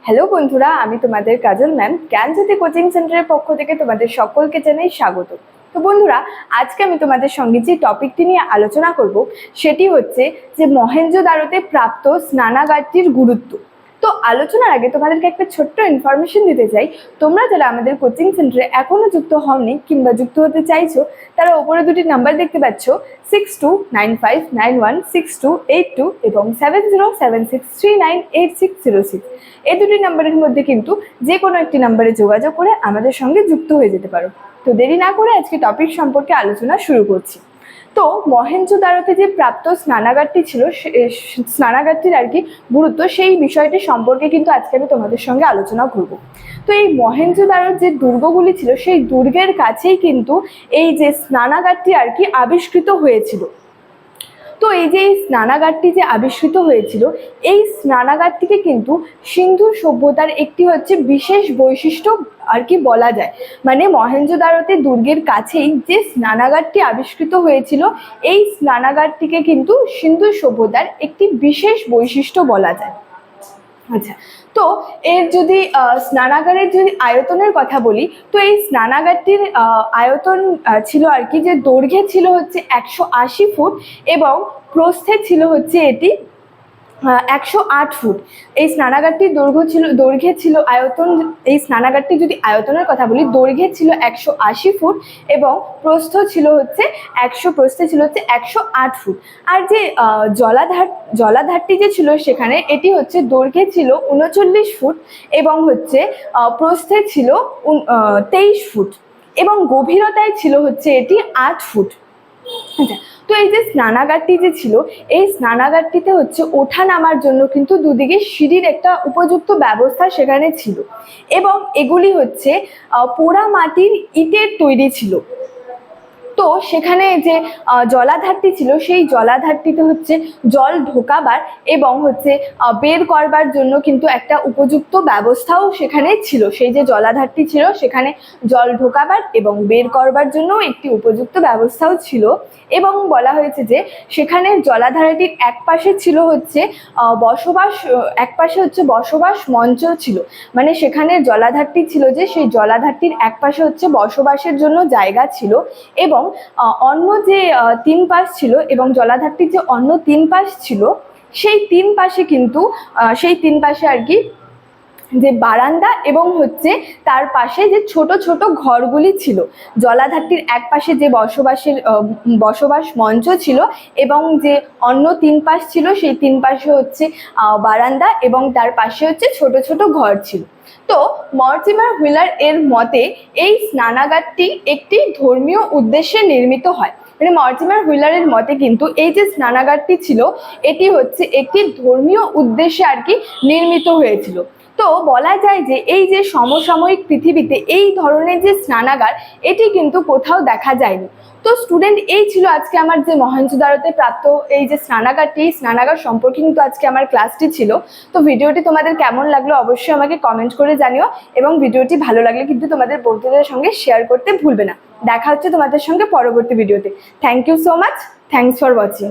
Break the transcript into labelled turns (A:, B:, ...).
A: Hello বন্ধুরা, আমি তোমাদের কাজল ম্যাম জ্ঞানজ্যোতি কোচিং সেন্টারের পক্ষ থেকে তোমাদের সকলকে জানাই স্বাগত। তো বন্ধুরা, আজকে আমি তোমাদের সঙ্গে যে টপিকটি নিয়ে আলোচনা করব সেটি হচ্ছে যে মহেঞ্জোদারোতে প্রাপ্ত স্নানাগারটির গুরুত্ব। তো আলোচনার আগে তোমাদেরকে একটা ছোট্ট ইনফরমেশন দিতে চাই। তোমরা যারা আমাদের কোচিং সেন্টারে এখনো যুক্ত হওনি কিংবা যুক্ত হতে চাইছো, তারা ওপরে দুটি নাম্বার দেখতে পাচ্ছ, 6295916282 এবং 7076398606। এই দুটি নাম্বারের মধ্যে কিন্তু যে কোনো একটি নাম্বারে যোগাযোগ করে আমাদের সঙ্গে যুক্ত হয়ে যেতে পারো। তো দেরি না করে আজকে টপিক সম্পর্কে আলোচনা শুরু করছি। তো মহেঞ্জোদারোতে যে প্রাপ্ত স্নানাগারটি ছিল, স্নানাগারটির আর কি গুরুত্ব, সেই বিষয়টি সম্পর্কে কিন্তু আজকে আমি তোমাদের সঙ্গে আলোচনা করব। তো এই মহেঞ্জোদারোর যে দুর্গগুলি ছিল, সেই দুর্গের কাছেই কিন্তু এই যে স্নানাগারটি আর কি আবিষ্কৃত হয়েছিল। তো এই যে এই স্নানাগারটি যে আবিষ্কৃত হয়েছিল, এই স্নানাগারটিকে কিন্তু সিন্ধু সভ্যতার একটি হচ্ছে বিশেষ বৈশিষ্ট্য আর কি বলা যায়। মানে মহেঞ্জোদারোতে দুর্গের কাছেই যে স্নানাগারটি আবিষ্কৃত হয়েছিল, এই স্নানাগারটিকে কিন্তু সিন্ধু সভ্যতার একটি বিশেষ বৈশিষ্ট্য বলা যায়। আচ্ছা, তো এর যদি স্নানাগারের যদি আয়তনের কথা বলি, তো এই স্নানাগারটির আয়তন ছিল আর কি, যে দৈর্ঘ্যে ছিল হচ্ছে 180 ফুট এবং প্রস্থে ছিল হচ্ছে এটি 108 ফুট। এই স্নানাগারটির দৈর্ঘ্যে ছিল আয়তন, এই স্নানাগারটি যদি আয়তনের কথা বলি, দৈর্ঘ্যে ছিল 180 ফুট এবং প্রস্থে ছিল হচ্ছে 108 ফুট। আর যে জলাধারটি যে ছিল সেখানে, এটি হচ্ছে দৈর্ঘ্যে ছিল 39 ফুট এবং হচ্ছে প্রস্থে ছিল 23 ফুট এবং গভীরতায় ছিল হচ্ছে এটি 8 ফুট। আচ্ছা, তো এই যে স্নানাগারটি যে ছিল, এই স্নানাগারটিতে হচ্ছে ওঠা নামার জন্য কিন্তু দুদিকে সিঁড়ির একটা উপযুক্ত ব্যবস্থা সেখানে ছিল এবং এগুলি হচ্ছে পোড়া মাটির ইটের তৈরি ছিল। তো সেখানে যে জলাধারটি ছিল, সেই জলাধারটিতে হচ্ছে জল ঢোকাবার এবং হচ্ছে বের করবার জন্য কিন্তু একটা উপযুক্ত ব্যবস্থাও সেখানে ছিল। সেই যে জলাধারটি ছিল, সেখানে জল ঢোকাবার এবং বের করবার জন্য একটি উপযুক্ত ব্যবস্থাও ছিল। এবং বলা হয়েছে যে সেখানে জলাধারটির এক পাশে ছিল হচ্ছে বসবাস মঞ্চ ছিল। মানে সেখানে জলাধারটি ছিল যে, সেই জলাধারটির এক পাশে হচ্ছে বসবাসের জন্য জায়গা ছিল এবং অন্য যে 3 পাশ ছিল, এবং জলাধারটির যে অন্য 3 পাশ ছিল, সেই 3 পাশে কিন্তু আর কি যে বারান্দা এবং হচ্ছে তার পাশে যে ছোট ছোট ঘরগুলি ছিল। জলাধারটির এক পাশে যে বসবাস মঞ্চ ছিল এবং যে অন্য 3 পাশ ছিল, সেই 3 পাশে হচ্ছে বারান্দা এবং তার পাশে হচ্ছে ছোট ছোট ঘর ছিল। তো মর্টিমার হুইলার এর মতে এই স্নানাগারটি একটি ধর্মীয় উদ্দেশ্যে নির্মিত হয়। মানে মর্টিমার হুইলারের মতে কিন্তু এই যে স্নানাগারটি ছিল, এটি হচ্ছে একটি ধর্মীয় উদ্দেশ্যে আর কি নির্মিত হয়েছিল। তো বলা যায় যে এই যে সমসাময়িক পৃথিবীতে এই ধরনের যে স্নানাগার, এটি কিন্তু কোথাও দেখা যায়নি। তো স্টুডেন্ট, এই ছিল আজকে আমার যে মহেঞ্জোদারোতে প্রাপ্ত এই যে স্নানাগার সম্পর্কে কিন্তু আজকে আমার ক্লাসটি ছিল। তো ভিডিওটি তোমাদের কেমন লাগলো অবশ্যই আমাকে কমেন্ট করে জানিও এবং ভিডিওটি ভালো লাগলে কিন্তু তোমাদের বন্ধুদের সঙ্গে শেয়ার করতে ভুলবে না। দেখা হচ্ছে তোমাদের সঙ্গে পরবর্তী ভিডিওতে। Thank you so much. Thanks for watching.